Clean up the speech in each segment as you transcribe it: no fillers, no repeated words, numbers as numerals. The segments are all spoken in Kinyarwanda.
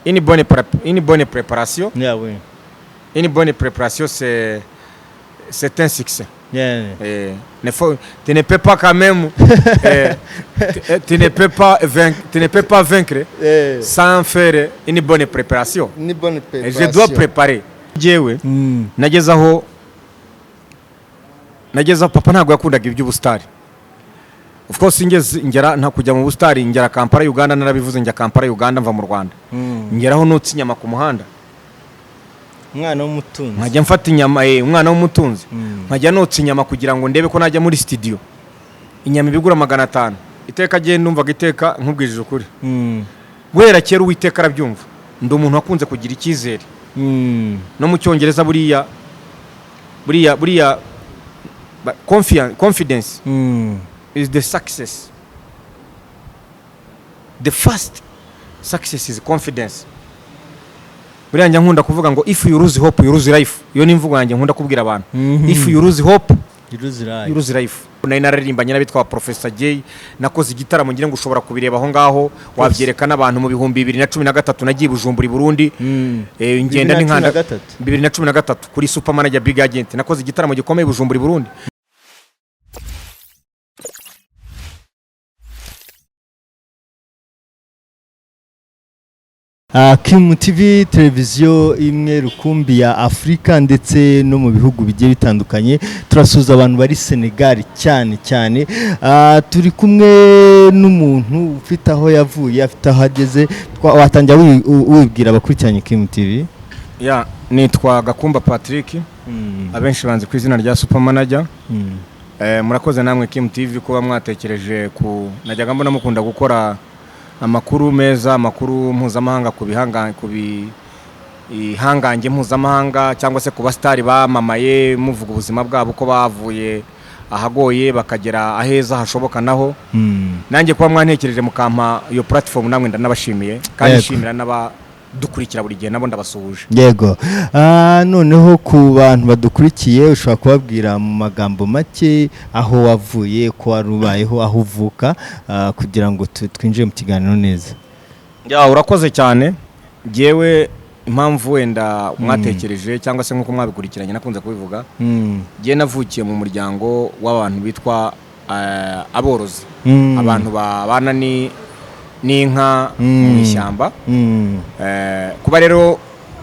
une bonne préparation. Yeah, oui. Une bonne préparation, c'est un succès. Yeah. Tu ne peux pas quand même, tu ne peux pas vaincre sans faire une bonne préparation. Une bonne préparation. Je dois préparer. Jewe, nagezaho papa ntabwo yakundaga iby'ubustari. Of course ngera nta kujya mu bustari, ngera Kampala Uganda, narabivuze njya Kampala Uganda mva mu Rwanda. Ngeraho notsi inyama ku muhanda. Umwana w'umutunzi. Nkajya mfata inyama umwana w'umutunzi. Nkajya notsi inyama kugira ngo ndebe ko najya muri studio. Inyama ibigura 500. Iteka giye ndumvaga iteka nkubwije ukuri. Guhera kera Uwiteka arabyumva. Ndi umuntu wakunze kugira icyizere. No mu Cyongereza buriya confidence is the success. The first success is confidence. Buriya njya nkunda kuvuga ngo if you lose hope you lose life. Iyo ni imvugo yanjye nkunda kubwira abantu. If you lose hope you lose life. Nari nararimbanye n'abitwa Professor Jay, nakoze igitaramo ngira ngo ushobora kubireba aho ngaho, wabyerekana abantu mu bihumbi 2013 nagiye Bujumbura i Burundi. Ngenda n'inkanda 2013 kuri Supermanager Big Agent, nakoze igitaramo gikomeye Bujumbura i Burundi. Kim TV televiziyo imwe rukumbi ya Afrika ndetse no mu bihugu bigiye bitandukanye. Turasuza abantu bari Senegal cyane. Turi kumwe n'umuntu ufite aho yavuye, afite aho ageze. Watangira wibwira abakurikiranye Kim TV? Ya, nitwa Gakumba Patrick. Abenshi banzi ku izina rya Supermanager. Murakoze namwe Kim TV kuba mwatekereje ku najyaga mbona mukunda gukora amakuru meza, amakuru mpuzamahanga ku bihangange mpuzamahanga cyangwa se ku bastari bamamaye, muvuga ubuzima bwabo ko bavuye ahagoye bakagera aheza hashoboka naho. Nanjye kuba mwantekereje mukampa iyo platform namwe ndanabashimiye kandi nshimira n'abadukurikira buri gihe nabo ndabasuhuje. Yego. Noneho ku bantu badukurikiye ushobora kubabwira mu magambo make aho wavuye, ko warubayeho, aho uvuka, kugira ngo twinjire mu kiganiro neza. Ya, urakoze cyane. Jewe impamvu wenda mwatekereje cyangwa se nkuko mwabikurikiranye nakunze kubivuga, je navukiye mu muryango w'abantu bitwa aborozi. Abantu babana n'inka mu ishyamba. Kuba rero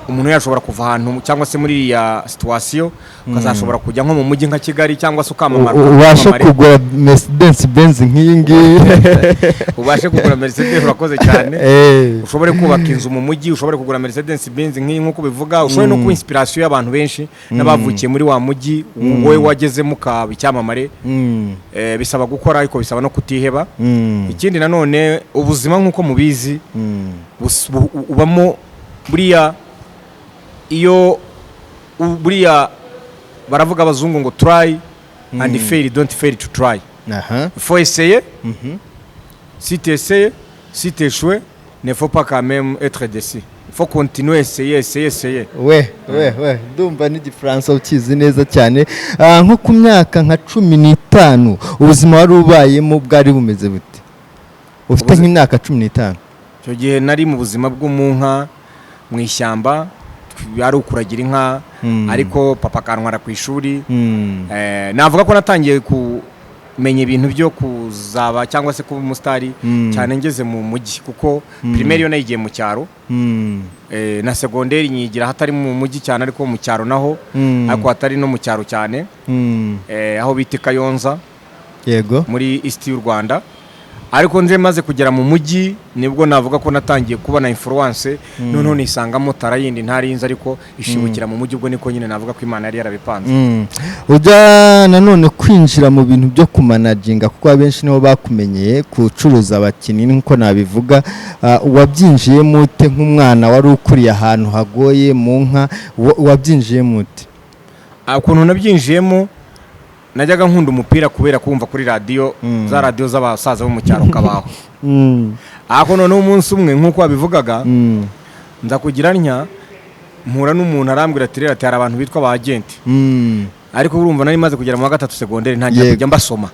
umuntu yashobora kuva ahantu cyangwa se muri ya situation ukazashobora kujya nko mu mujyi nka Kigali cyangwa se ukamamara, ubashe kugura Mercedes Benz nk'iyingi, ubashe kugura Mercedes. Urakoze cyane. Ushobore kubaka inzu mu mujyi, ushobore kugura Mercedes Benz nk'iyi nkuko bivuga, ushobore no ku inspiration y'abantu benshi n'abavukiye muri wa mujyi wowe wagezemo ukaba icyamamare. Bisaba gukora ariko bisaba no kutiheba. Ikindi nanone ubuzima nkuko mubizi ubamo buriya, iyo buriya baravuga abazungu ngo try and fail, don't fail to try. Il faut essayer. Si tu essayes, si tu échoues, ne faut pas quand même être déçu. Il faut continuer, essayer. We ndumva n'igifaransa ukizi neza cyane. Nko ku myaka nka 15 ubuzima wari ubayemo bwari bumeze bute? Ufite nk'imyaka 15. Cyo gihe nari mu buzima bw'umunka mu ishyamba, yari ukuragira inka, ariko papa kantwara ku ishuri. Navuga ko natangiye kumenya ibintu byo kuzaba cyangwa se kuba umusitari cyane ngeze mu mujyi, kuko primaire yo nayigiye mu cyaro, na secondaire nyigira hatari mu mujyi cyane ariko mu cyaro naho, ariko hatari no mu cyaro cyane, aho bita Kayonza. Yego. Muri East y'u Rwanda. Ariko nje maze kugera mu mujyi nibwo navuga ko natangiye kubona influence, noneho nisangamo tarayindi ntarinze ariko ishibukira mu mujyi, ubwo niko nyine navuga ko Imana yari yarabipanze. Ujya nanone kwinjira mu bintu byo kumanaginga, kuko abenshi niho bakumenyeye kucuruza abakinnyi nkuko nabivuga. Wabyinjiyemo ute nk'umwana wari ukuriye ahantu hagoye mu nka? Wabyinjiyemo ute? Ukuntu nabyinjiyemo, najyaga nkunda umupira kubera kumva kuri radio, za radio z'abasaza bo mu cyaro kabaho. Ako none umunsi umwe nkuko wabivugaga, nza kugira mpura n'umuntu arambwira ati rero hari abantu bitwa aba agent. ariko urumva nari maze kugera mu wa gatatu segonderi ntangiye kujya mbasoma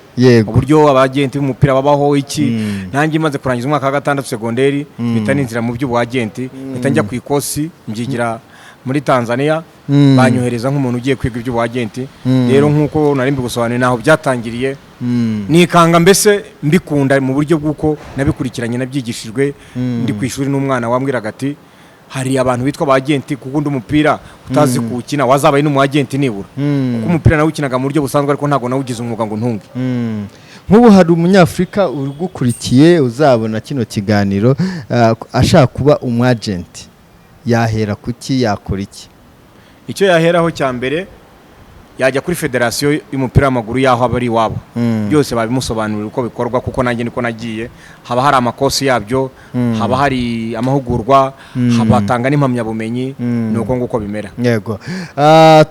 uburyo abagenti b'umupira babaho iki ntangiye maze kurangiza umwaka wa gatandatu segonderi mpita ninzira mu by'ubwagenti mpita njya ku ikosi mbyigira muri Tanzania banyohereza nk'umuntu ugiye kwiga iby'ubwagenti rero nk'uko nari mbigusobanuriye naho byatangiriye nikanga mbese mbikunda mu buryo bw'uko nabikurikiranye nabyigishijwe ndi ku ishuri n'umwana wambwiraga ati hari abantu bitwa abagenti kugunda umupira utazi kuwukina wazabaye n'umwagenti nibura kuko umupira nawe ukinaga mu buryo busanzwe ariko ntago nawe ugize umwuga ngo ntunge nk'ubu hari umunyafurika urugukurikiye uzabona kino kiganiro ashaka kuba umwagenti yahera kuki yakora iki icyo yaheraho cya mbere yajya kuri federasiyo y'umupira w'amaguru yaho abari iwabo byose babimusobanurira uko bikorwa kuko nanjye niko nagiye haba hari amakosi yabyo haba hari amahugurwa batanga n'impamyabumenyi nuko nguko bimera yego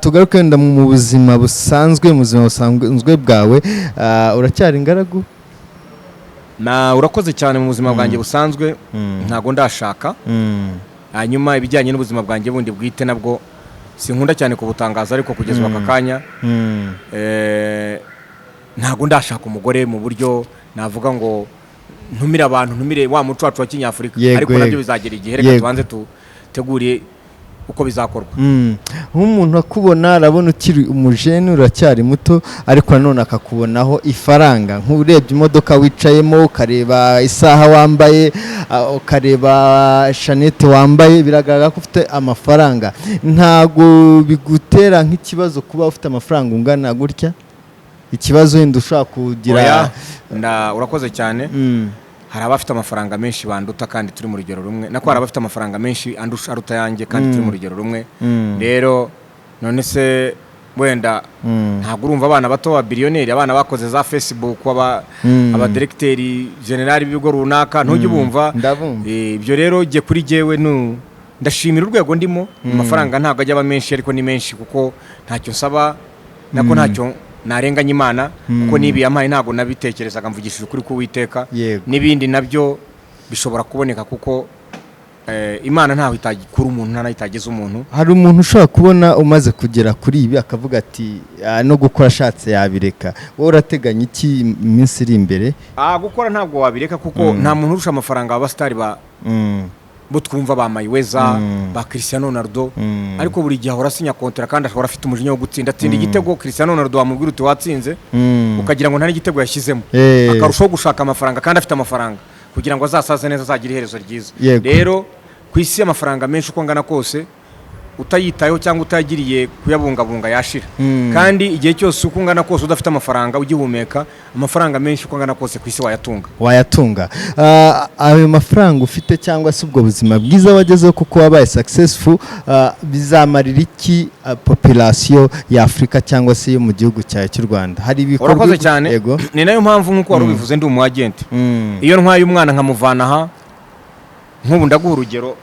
tugaruke wenda mu buzima busanzwe mu buzima busanzwe bwawe uracyari ingaragu urakoze cyane mu buzima bwanjye busanzwe ntago ndashaka hanyuma ibijyanye n'ubuzima bwanjye bundi bwite nabwo sinkunda cyane kubutangaza ariko kugeza aka kanya ntago ndashaka umugore mu buryo navuga ngo ntumire abantu ntumire wa muco wacu wa Kinyafurika ariko nabyo bizagera igihe reka tubanze tuteguriye uko bizakorwa nk'umuntu akubona arabona ukiri umujene uracyari muto ariko nanone akakubonaho ifaranga nk'urebye imodoka wicayemo ukareba isaha wambaye ukareba shanete wambaye biragaragara ko ufite amafaranga ntago bigutera nk'ikibazo kuba ufite amafaranga ungana gutya ikibazo wenda ushaka kugira urakoze cyane hari abafite amafaranga menshi banduta kandi turi mu rugero rumwe nako hari abafite amafaranga menshi aruta yanjye kandi turi mu rugero rumwe rero none se wenda ntabwo urumva abana bato ba biliyoneri abana bakoze za Facebook abadiregiteri generali b'ibigo runaka ntujye ubumva ibyo rero jye kuri jyewe ndashimira urwego ndimo amafaranga ntabwo ajya aba menshi ariko ni menshi kuko ntacyo nsaba nako ntacyo narenganya Imana kuko nibi yampaye ntago nabitekerezaga mvugishije ukuri k'Uwiteka n'ibindi nabyo bishobora kuboneka kuko Imana ntaho itagikura umuntu nta itageze umuntu hari umuntu ushobora kubona umaze kugera kuri ibi akavuga ati no gukora ashatse yabireka wowe urateganya iki iminsi iri imbere gukora ntabwo wabireka kuko nta muntu urusha amafaranga abasitari bo twumva ba Mayiweza ba Cristiano Ronaldo ariko buri gihe ahora asinya kontra kandi ashobora afite umujinya wo gutsinda igitego Cristiano Ronaldo wamubwira uti watsinze ukagira ngo nta n'igitego yashyizemo akarushaho gushaka amafaranga kandi afite amafaranga kugira ngo azasaze neza azagira iherezo ryiza rero ku isi amafaranga menshi uko ngana kose utayitayeho cyangwa utagiriye kuyabungabunga yashira kandi igihe cyose uko ngana kose udafite amafaranga ugihumeka amafaranga menshi uko ngana kose ku isi wayatunga ayo mafaranga ufite cyangwa se ubwo buzima bwiza wagezeho kuko wabaye successful bizamarira iki population ya Afrika cyangwa se yo mu gihugu cyawe cy'u Rwanda hari ibikorwa urakoze cyane ni nayo mpamvu nkuko wari ubivuze ndi umwagenti iyo ntwaye umwana nkamuvana aha nk'ubu ndaguha urugero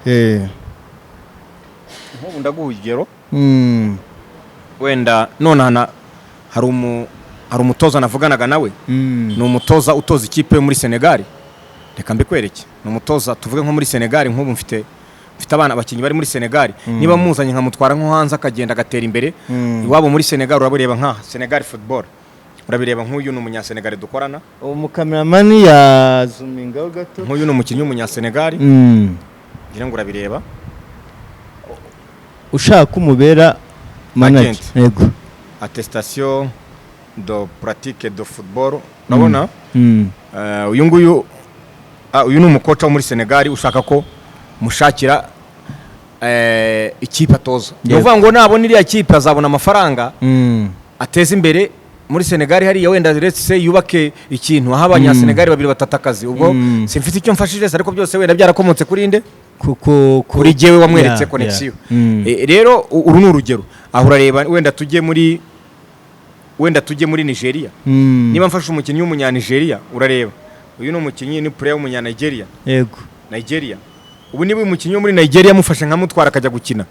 wenda none hari umutoza navuganaga nawe ni umutoza utoza ikipe muri Senegal reka mbikwereke ni umutoza tuvuge nko muri Senegal nk'ubu mfite abana abakinnyi bari muri Senegal niba muzanye nkamutwara nko hanze akagenda agatera imbere iwabo muri Senegal urabireba nka Senegal football urabireba nk'uyu ni umunyasenegali dukorana umukameramani ya zoomingaho gato nk'uyu ni umukinnyi w'umunyasenegali ngira ngo urabireba ushaka umubera manager yego attestation de pratique de football urabona uyu nguyu uyu ni umukoca wo muri Senegal ushaka ko mushakira ikipe atoza uvuga ngo nabona iriya kipe azabona amafaranga ateza imbere muri Senegal hariya wenda let's say yubake ikintu aho abanyasenegali babiri batatakazi ubwo simfite icyo mfashije ariko byose wenda byarakomotse kuri inde kuko kuri jewe wamweretse connection rero uru ni urugero aho urareba wenda tujye muri Nigeria niba mfashe umukinnyi w'umunyanigeria urareba uyu ni umukinnyi ni player w'umunyanigeria yego Nigeria ubu niba umukinnyi wo muri Nigeria mufashe nkamutwara akajya gukina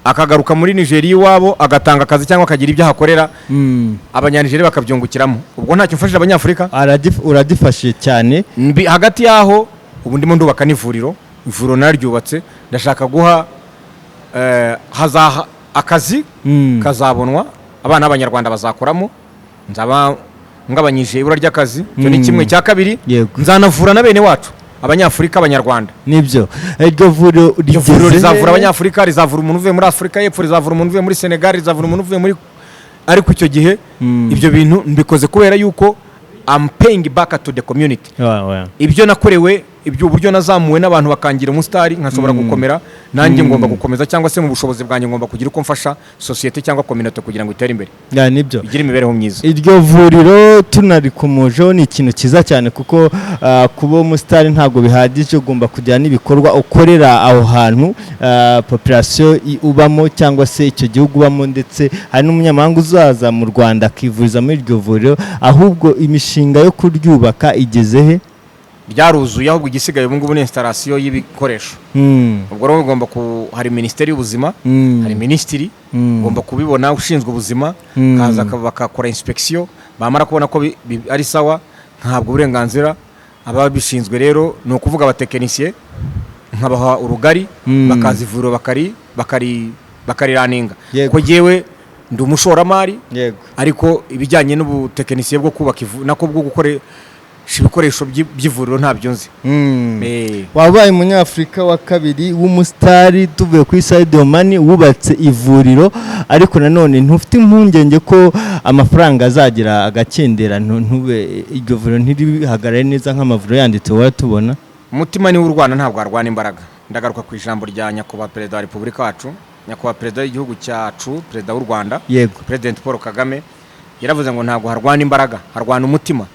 akagaruka muri Nigeria iwabo agatanga akazi cyangwa akagira ibyo hakorera abanyanigeria bakabyungukiramo ubwo ntacyo mfashije abanyafurika uradifashe cyane hagati yaho ubu ndimo ndubaka n'ivuriro naryubatse ndashaka guha hazaha akazi kazabonwa abana b'abanyarwanda bazakoramo, nzaba ngabanyije ibura ry'akazi, cyo ni kimwe. cya kabiri nzanavura na bene wacu abanyafurika abanyarwanda. Nibyo iryo vuriro rizavura abanyafurika, rizavura umuntu uvuye muri Afurika y'Epfo, rizavura umuntu uvuye muri Senegal, rizavura umuntu uvuye muri, ariko icyo gihe ibyo bintu mbikoze kubera yuko I'm paying back to the community. Ibyo nakorewe, ibyo uburyo nazamuwe n'abantu bakangira umusitari nkashobora gukomera, nanjye ngomba gukomeza, cyangwa se mu bushobozi bwanjye ngomba kugira uko mfasha societe cyangwa community kugira ngo itere imbere. Nibyo igira imibereho myiza. Iryo vuriro tunarikomojeho ni ikintu cyiza cyane, kuko kuba umusitari ntabwo bihagije, ugomba kujyana n'ibikorwa ukorera aho hantu population ubamo cyangwa se icyo gihugu ubamo, ndetse hari n'umunyamahanga uzaza mu Rwanda akivuriza muri iryo vuriro. Ahubwo imishinga yo kuryubaka igeze he? Ryaruzuye, ahubwo igisigaye ubu ngubu ni installation y'ibikoresho. Ubwo rero ugomba hari ministeri y'ubuzima, hari ministry ugomba kubibona, ushinzwe ubuzima kaza bakakora inspection, bamara kubona ko ari sawa, ntabwo uburenganzira ababishinzwe rero ni ukuvuga abatekinisiye nkabaha urugari, bakazivura bakariraninga. Ko jewe ndi umushoramari, ariko ibijyanye n'ubutekinisiye bwo kubaka nako bwo gukora ibikoresho by'ivuriro ntabyo nzi. Wabaye umunyafurika wa kabiri w'umusitari tuvuye kuri side money wubatse ivuriro, ariko nanone ntufite impungenge ko amafaranga azagira agakendera, ntube iryo vuriro ntirihagarare neza nk'amavuriro yanditse wowe tubona? Umutima ni w'u Rwanda ntabwo arwana imbaraga. Ndagaruka ku ijambo rya nyakubahwa perezida wa Repubulika wacu, nyakubahwa perezida w'igihugu cyacu, perezida w'u Rwanda, President Paul Kagame, yaravuze ngo ntabwo harwana imbaraga, harwana umutima.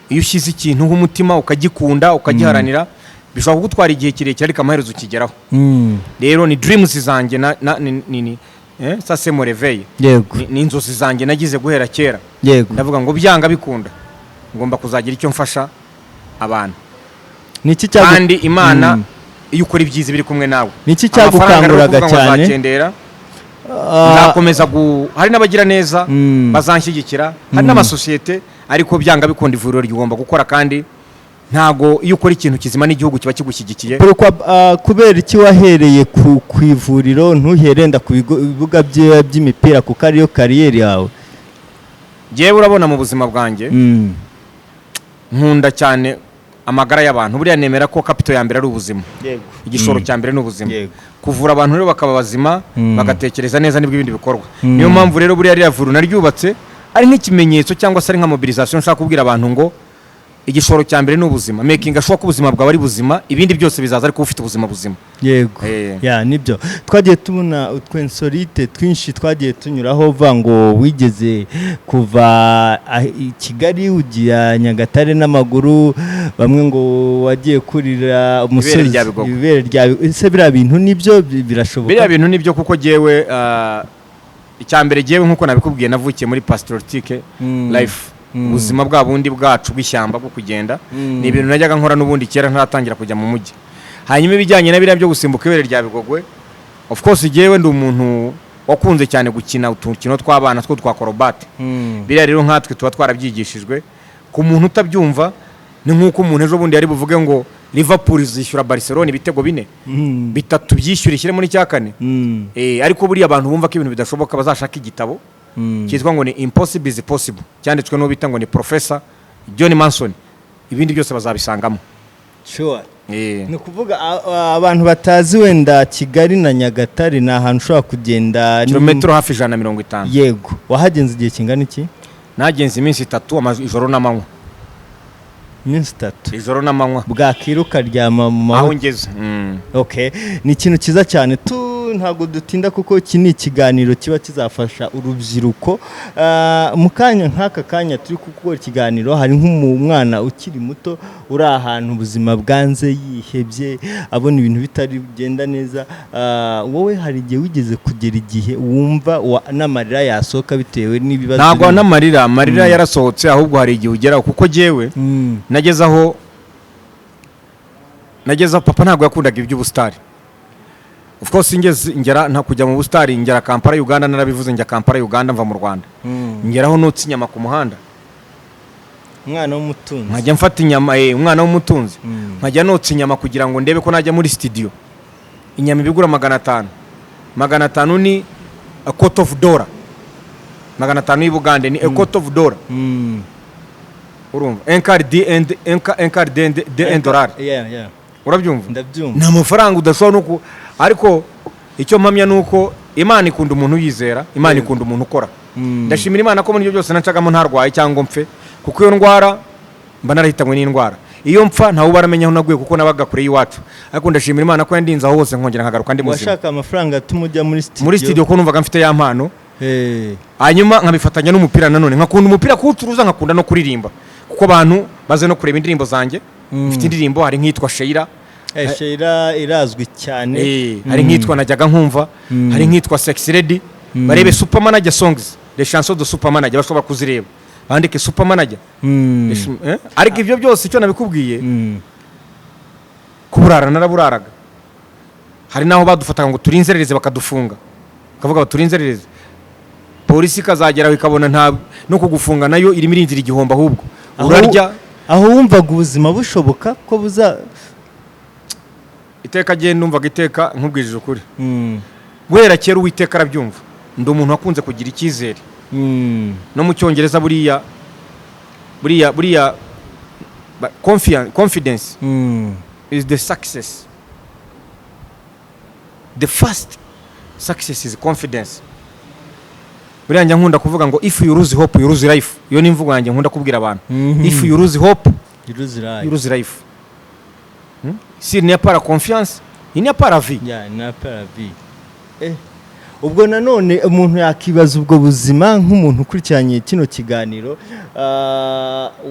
Iyo ushyize ikintu nk'umutima ukagikunda ukagiharanira, bishobora kugutwara igihe kirekire ariko amaherezo ukigeraho. Rero ni dreams zanjye ça c'est mon réveil, ni inzozi zanjye nagize guhera kera. Ndavuga ngo byanga bikunda ngomba kuzagira icyo mfasha abantu. Kandi Imana iyo ukora ibyiza biri kumwe nawe. Niki cyagukanguraga cyane? Nzakomeza hari n'abagira neza bazanshyigikira, hari n'amasosiyete, ariko byanga bikunda ivuriro rigomba gukora, kandi ntago iyo ukora ikintu kizima n'igihugu kiba kigushyigikiye. Kubera iki wahereye ku ivuriro ntuherenda ku bibuga by'imipira kuko ariyo kariyeri yawe? Jewe urabona mu buzima bwanjye nkunda cyane amagara y'abantu. Buriya nemera ko capital ya mbere ari ubuzima, igishoro cya mbere ni ubuzima. Kuvura abantu rero bakaba bazima, bagatekereza neza nibwo ibindi bikorwa. Niyo mpamvu rero buriya rya vuriro naryubatse ari nk'ikimenyetso cyangwa se ari nka mobilisation nshaka kubwira abantu ngo igishoro cya mbere ni ubuzima, making sure ko ubuzima bwawe ari buzima, ibindi byose bizaza ariko ufite ubuzima buzima. Nibyo twagiye tubona utwensorite twinshi twagiye tunyuraho, vango wigeze kuva Kigali ugiye Nyagatare n'amaguru, bamwe ngo wagiye kurira umusozi ibere rya ese biriya bintu nibyo birashoboka? Biriya bintu nibyo, kuko jewe icyambere jewe nkuko nabikubwiye navukiye muri pastoratique life, ubuzima bwa bundi bwacu bw'ishyamba bwo kugenda, ni ibintu najyaga nkora n'ubundi kera ntaratangira kujya mu mujyi. Hanyuma ibijyanye na biriya byo gusimbuka ibere rya Bigogwe, of course jewe ndi umuntu wakunze cyane gukina utukino tw'abana two twa korobate. Biriya rero nkatwe tuba twarabyigishijwe. Ku muntu utabyumva ni nkuko umuntu ejo bundi yari buvuge ngo Liverpool izishyura Barcelona ibitego 4, 3 byishyura ishyire muri cya 4. Ariko buriya abantu bumva ko ibintu bidashoboka bazashaka igitabo cyitwa ngo ni Impossible is Possible, cyanditswe no bita ngo ni Professor John Manson. Ibindi byose bazabisangamo. Ni kuvuga abantu batazi wenda Kigali na Nyagatare na ahantu ushobora kugenda kilometero hafi 150. Yego, wahagenze igihe kingana iki? Nagenze iminsi 3 ijoro n'amanywa. Iminsi 3 ijoro n'amanywa, bwakiruka ryama mu aho ngeze. Ni ikintu cyiza cyane. Ntabwo dutinda kuko iki ni ikiganiro kiba kizafasha urubyiruko. Mu kanya nk'aka kanya turi gukora ikiganiro, hari nk'umwana ukiri muto uri ahantu ubuzima bwanze yihebye, abona ibintu bitari bigenda neza. Wowe hari igihe wigeze kugera igihe wumva n'amarira yasohoka bitewe n'ibibazo? Ntabwo n'amarira yarasohotse, ahubwo hari igihe ugeraho, kuko jewe nagezaho papa ntabwo yakundaga iby'ubustari. Of course ngera nta kujya mu bustari, ngera Kampala Uganda, narabivuze njya Kampala Uganda mva mu Rwanda. Ngeraho notse inyama ku muhanda, umwana w'umutunzi nkajya mfata inyama, umwana w'umutunzi nkajya notse inyama kugira ngo ndebe ko najya muri studio. Inyama ibigura 500 ni a quart of dollar. $500 y'i Bugande ni a quart of dollar. Urumva un quart de $1. Yeah. Urabyumva? Ndabyumva. Nta mafaranga udashobora nuko, ariko icyo mpamya nuko Imana ikunda umuntu yizera, Imana ikunda umuntu ukora. Ndashimira Imana ko muri ibyo byose nacagamo ntarwaye cyangwa mpfe, kuko iyo ndwara mba narahitanywe n'indwara. Iyo mpfa ntawe baramenya aho naguye kuko nabaga kure y'iwacu, ariko ndashimira Imana ko yandinze aho hose nkongera nkagaruka ndi muzima. Washaka amafaranga tumujya muri studio ko numvaga mfite ya mpano, hanyuma nkabifatanya n'umupira nanone, nkakunda umupira kuwucuruza, nkakunda no kuririmba, kuko abantu baze no kureba indirimbo zanjye. Mfite indirimbo, hari nk'itwa Sheira. Sheira irazwi cyane. Hari nk'itwa Najyaga Nkumva, hari nk'itwa Sexy Lady. Barebe Super Manager songs, les chansons de Super Manager bashobora kuzireba, bandike Super Manager. Ariko ibyo byose icyo nabikubwiye, kuburara naraburaraga. Hari naho badufataga ngo turinzerereze bakadufunga, kavuga baturinzerereze, polisi kazageraho ikabona nta no kugufunga nayo irimo irinzira igihombo, ahubwo urarya. Aho wumvaga ubuzima bushoboka ko buza iteka gihe numvaga iteka nkubwirije ukuri. Guhera kera Uwiteka arabyumva, ndi umuntu wakunze kugira icyizere. No mu Cyongereza buriya confidence is the success. The first success is confidence. Buriya njya nkunda kuvuga ngo if you lose hope you lose life. Iyo ni imvugo yanjye nkunda kubwira abantu. If you lose hope you lose life. S'il n'y a pas la confiance, il n'y a pas la vie. Il n'y a pas la vie. Ubwo nanone umuntu yakibaza ubwo buzima nk'umuntu ukurikiranye kino kiganiro,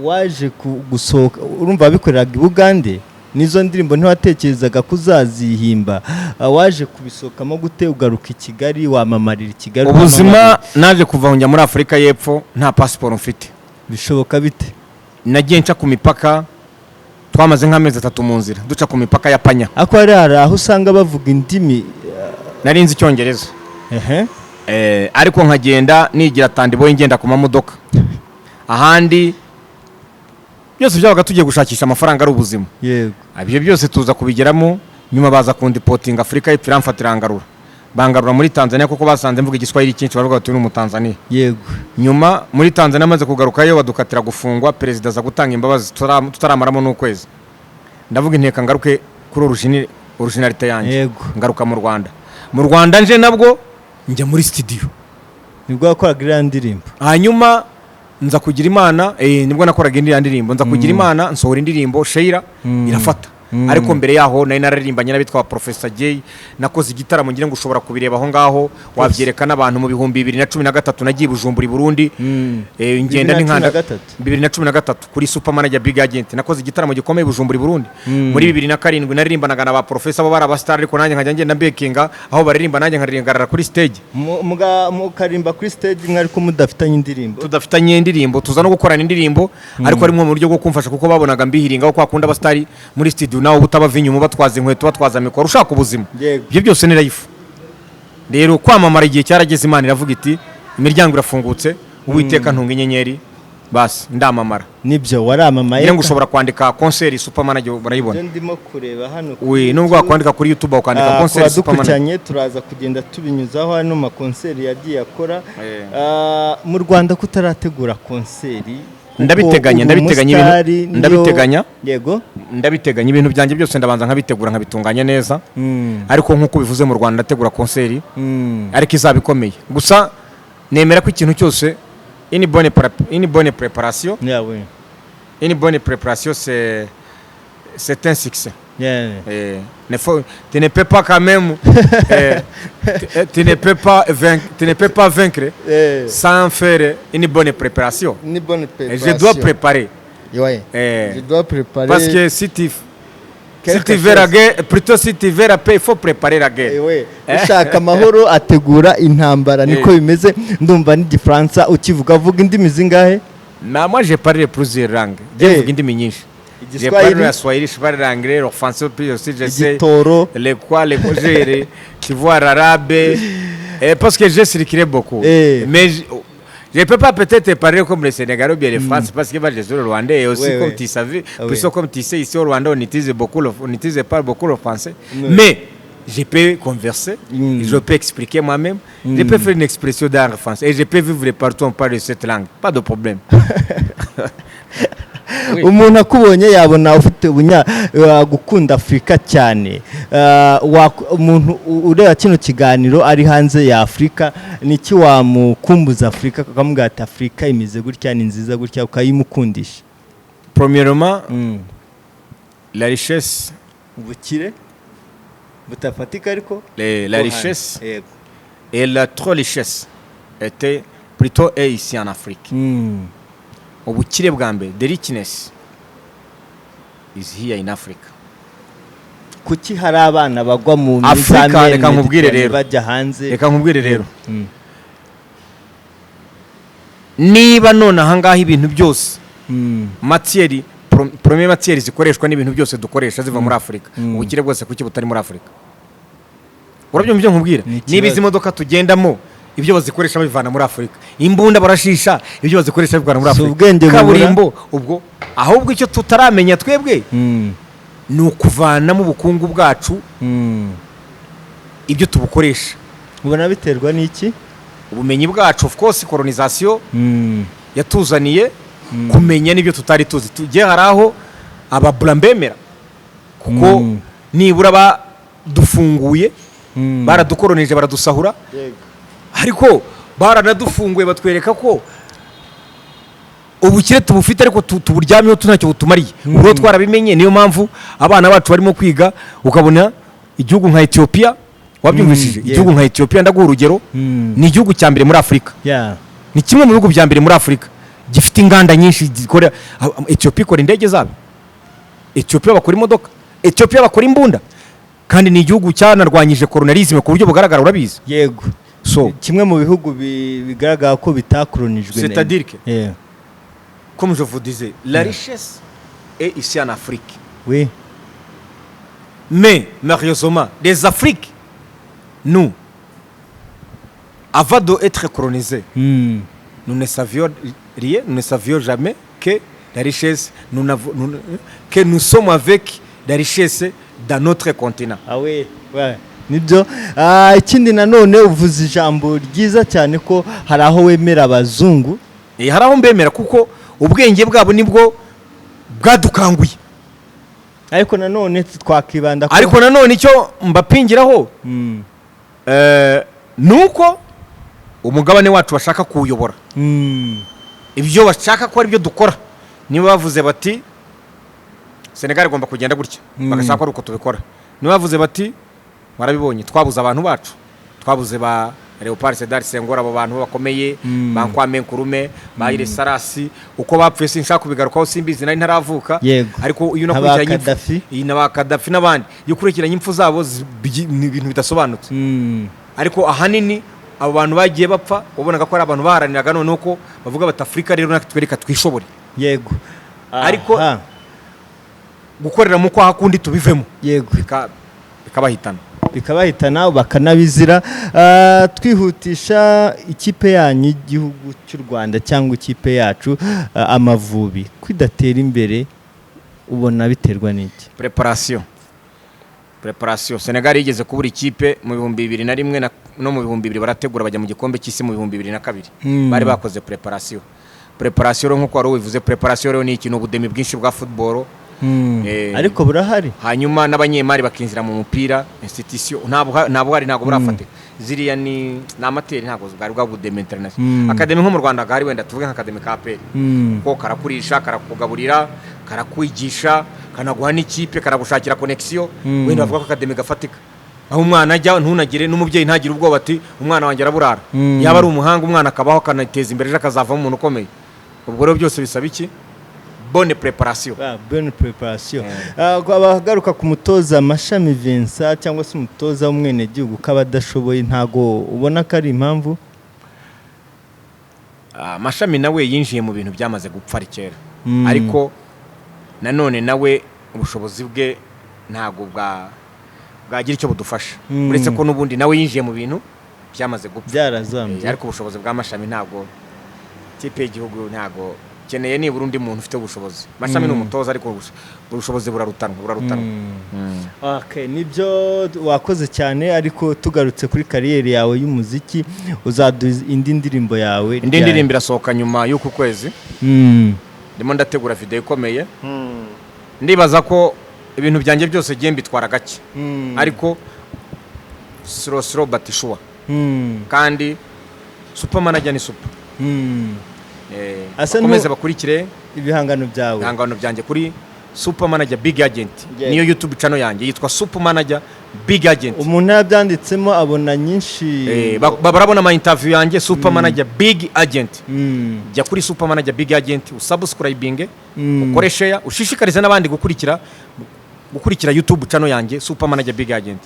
waje gusohoka, urumva bikoreraga i Bugande, nizo ndirimbo ntiwatekerezaga kuzazihimba, waje kubisohokamo gute ugaruka i Kigali, wamamarira i Kigali? Ubuzima naje kuva njya muri Afurika y'Epfo nta passport mfite. Bishoboka bite? Nagiye nca ku mipaka, twamaze nk'amezi 3 mu nzira duca ku mipaka ya Panya. Ako ari aho usanga bavuga indimi, narinzi Icyongereza. Ariko nkagenda nigira tandiboye ngenda ku mamodoka. Ahandi byose byabaga tugiye gushakisha amafaranga ari ubuzima. Yego. Ibyo byose tuza kubigeramo, nyuma baza kundipotinga Afurika y'Epfo iramfatira bangarura muri Tanzania kuko basanze mvuga igiswahili cyinshi, baravuga ati mu Tanzania. Yego. Nyuma muri Tanzania maze kugarukayo badukatira gufungwa, perezida za gutanga imbabazi tutaramaramo n'ukwezi. Ndavuga inteka ngaruke kuri originalite yanjye. Ngaruka mu Rwanda. Mu Rwanda nje nabwo njya muri studio. Nibwo wakoraga iriya ndirimbo? Hanyuma nza kugira Imana, nibwo nakoraga iriya ndirimbo, nza kugira Imana nsohora indirimbo Sheira irafata. Ariko mbere yaho nari nararimbanye n'abitwa Professor Jay, nakoze igitaramo ngira ngo ushobora kubireba aho ngaho, wabyerekana abantu mu bihumbi 2013 nagiye Bujumbura i Burundi. Ngenda n'inkanda 2013 kuri Super Manager Big Agent, nakoze igitaramo gikomeye Bujumbura i Burundi. Muri 2007 naririmbanaga na ba Professor bo baraba star, ariko nanjye nkajya ngenda bekinga aho baririmba, nanjye nkaririmbarara kuri stage. Mukarimba kuri stage mwari ko mudafitanye indirimbo? Tudafitanye indirimbo, tuza no gukorana indirimbo, ariko ari mu buryo bwo kumfasha kuko babonaga mbihiringa ko akunda abastari muri studio nawo butabava inyuma, batwaza inkweto, batwaza mikoro, ushaka ubuzima. Ibyo byose ni life. Rero kwamamara igihe cyarageze, Imana iravuga iti imiryango irafungutse, Uwiteka ntunga inyenyeri, basi ndamamara. Nibyo waramamaye. Ngira ngo ushobora kwandika concert Super Manager barayibona. Ndimo kureba hano. Nubwo wakwandika kuri YouTube ukandika concert Super Manager, turaza kugenda tubinyuzaho hano ma concert yagiye akora. Mu Rwanda kutarategura concert, ndabiteganya yego, ndabiteganya ibintu byanjye byose, ndabanza nkabitegura nkabitunganya neza. Ariko nkuko bivuze mu Rwanda ndategura concert, ariko izabikomeye. Gusa nemera ko ikintu cyose une bonne préparation, une bonne préparation c'est un succès. Tu ne peux pas quand même tu ne peux pas vaincre sans faire une bonne préparation. Je dois préparer. Je dois préparer. Parce que si tu veux la guerre, plutôt si tu veux la paix, il faut préparer la guerre. Ushaka amahoro ategura intambara, niko bimeze. Ndumva n'igifaransa ukivuga, vuga indimi zingahe? Moi j'ai parlé plusieurs langues. J'ai vuga indimi nyinshi. J'ai parlé le swahili, je parle l'anglais, le français, puis aussi je sais les cogères, tu vois l'arabe, parce que j'ai circulé beaucoup. Mais je ne peux pas peut-être parler comme les Sénégalais ou bien les Français, parce que je suis le Rwandais, et aussi comme tu savais, comme tu sais, ici au Rwanda, on n'utilise pas beaucoup le français. Mais je peux converser, je peux expliquer moi-même, je peux faire une expression dans la France et je peux vivre partout on parle cette langue, pas de problème. umuntu akubonye yabona ufite gukunda Afrika cyane. Umuntu ureba kino kiganiro ari hanze ya Afrika niki wamukumbuza Afrika akamubwira ati Afrika imeze gutya ni nziza gutya ukayimukundisha? Premièrement, la richesse, ubukire butafatika ariko la richesse et la trop richesse était plutôt ici en Afrique. Ubukire bwa mbere, the richness is here in Africa. Kuki hari abana bagwa mu Afrika? Reka nkubwire rero, bajya hanze. Reka nkubwire rero, niba none ahangaha ibintu byose matière premier matière zikoreshwa n'ibintu byose dukoresha ziva muri Afrika, ubukire bwose kuki butari muri Afrika? Urabyumva ibyo nkubwira? Niba izi modoka tugendamo ibyo bazikoresha bivana muri Afrika, imbunda barashisha ibyo bazikoresha bivana muri Afrika, kaburimbo ubwo ahubwo icyo tutaramenya twebwe ni ukuvanamo ubukungu bwacu ibyo tubukoresha. Ubona biterwa n'iki? Ubumenyi bwacu, of course colonisation yatuzaniye kumenya n'ibyo tutari tuzi. Tugiye haraho ababurambemera kuko nibura badufunguye baradukoronije baradusahura, ariko baranadufunguye batwereka ko ubukire tubufite ariko tuburyamyeho tunacyo butumariye. Ubwo twarabimenye, niyo mpamvu abana bacu barimo kwiga. Ukabona igihugu nka Ethiopia, wabyumvishije? Igihugu nka Ethiopia ndaguha urugero, ni igihugu cya mbere muri Afrika, ni kimwe mu bihugu bya mbere muri Afrika gifite inganda nyinshi zikora. Ethiopia ikora indege zabo, Ethiopia bakora imodoka, Ethiopia bakora imbunda, kandi ni igihugu cyanarwanyije colonialisme ku buryo bugaragara, urabizi? Yego. So kimwe mu bihugu bigaragara ko bitakolonijwe. C'est-à-dire que comme je vous disais, la richesse est ici en Afrique. Oui. Mais malheureusement, les Afriques, nous, avant d'être colonisés, nous ne savions rien, nous ne savions jamais que la richesse, que nous sommes avec la richesse dans notre continent. Ah oui, ouais. Nibyo. Ikindi nanone uvuze ijambo ryiza cyane ko hari aho wemera abazungu. Hari aho mbemera kuko ubwenge bwabo nibwo bwadukanguye. Ariko nanone twakibanda ko, ariko nanone icyo mbapingiraho nuko umugabane wacu bashaka kuwuyobora. Ibyo bashaka ko ari byo dukora. Niba bavuze bati Senegal igomba kugenda gutya, bagashaka ko uko tubikora. Niba bavuze bati barabibonye, twabuze abantu bacu, twabuze ba Leopard Sedar Senghor, abo bantu bakomeye, bankwame Nkurume, bayire Sarasi, uko bapfuye sinshaka kubigarukaho, simbizi nari ntaravuka. Ariko iyo nakurikiranye n'aba Gaddafi n'abandi, iyo kurikiranye impfu zabo ni ibintu bidasobanutse. Ariko ahanini abo bantu bagiye bapfa, ubonaga ko ari abantu baharaniraga none uko bavuga bati Afrika rero natwe twereka twishobore. Yego. Ariko gukorera mu kwa hakundi tubivemo. Yego. Bikabahitana bakanabizira. Twihutisha ikipe yanyu igihugu cy'u Rwanda cyangwa ikipe yacu Amavubi kwidatera imbere, ubona biterwa n'iki? Preparation. Senegal yigeze kubura ikipe mu 2001 no mu 2000 barategura bajya mu gikombe cy'isi mu 2002. Bari bakoze preparation nkuko wari ubivuze. Preparation rero ni ikintu ubudemi bwinshi bwa football. Ariko burahari. Hanyuma n'abanyemari bakinjira mu mupira institution ntabwo burafatika. Ziriya ni amateri, ntabwo bwari bwabudemi international. Academy nko mu Rwanda gari wenda tuvuge nka Academy ka APR ko karakurisha, karakugaburira, karakwigisha, kanaguha n'ikipe, karagushakira connection. Wenda bavuga ko Academy gafatika, aho umwana ajya ntunagire n'umubyeyi ntagire ubwoba ati umwana wanjye araburara. Yaba ari umuhanga umwana akabaho kanateza imbere ejo akazavamo umuntu ukomeye. Ubwo rero byose bisaba iki? Bonne préparation. Bonne préparation. Abagaruka ku mutoza Mashami Vincent cyangwa se umutoza w'umwene gihugu kabadashoboye, ntago ubona ko ari impamvu? Mashami nawe yinjiye mu bintu byamaze gupfa kera, ariko nanone nawe ubushobozi bwe ntago bwagira icyo budufasha, uretse ko n'ubundi nawe yinjiye mu bintu byamaze gupfa byarazambye. Ariko ubushobozi bwa Mashami ntago, ikipe y'igihugu ntago keneye nibura undi muntu ufite ubushobozi. Mashami n'umutoza ariko ubushobozi burarutanwa. Okay, nibyo wakoze cyane, ariko tugarutse kuri kariyeri yawe y'umuziki, uzaduha indi ndirimbo yawe. Indi ndirimbo irasohoka nyuma y'uku kwezi. Ndimo ndategura video ikomeye. Ndibaza ko ibintu byanjye byose giye mbitwara gake, ariko slow but sure. Kandi super manager ni super. Akomeze bakurikire ibihangano byanjye kuri Super Manager Big Agent. Niyo YouTube channel yanjye yitwa Super Manager Big Agent. Umuntu yabyanditsemo abona nyinshi, barabona ama interview yanjye Super Manager Big Agent. Jya kuri Super Manager Big Agent, usubscribing, ukore share, ushishikarize n'abandi gukurikira YouTube channel yanjye Super Manager Big Agent.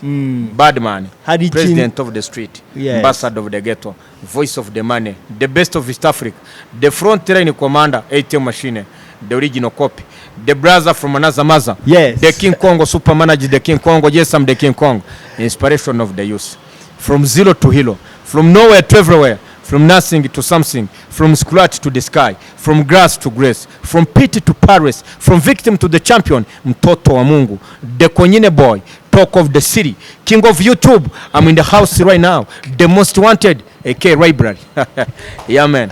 Badman, president of the street, ambassador of the ghetto, voice of the money, the best of East Africa, the front line commander, ATM machine, the original copy, the brother from another mother, the King Kong, Super Manager, the King Kong. Yes, I'm the King Kong. Inspiration of the youth, from zero to hero, from nowhere to everywhere, from nothing to something, from scratch to the sky, from grass to grace, from pity to Paris, from victim to the champion. Mtoto wa Mungu, the Konyine boy, talk of the city, king of YouTube. I'm in the house right now, the most wanted, AK Library. Yeah, man.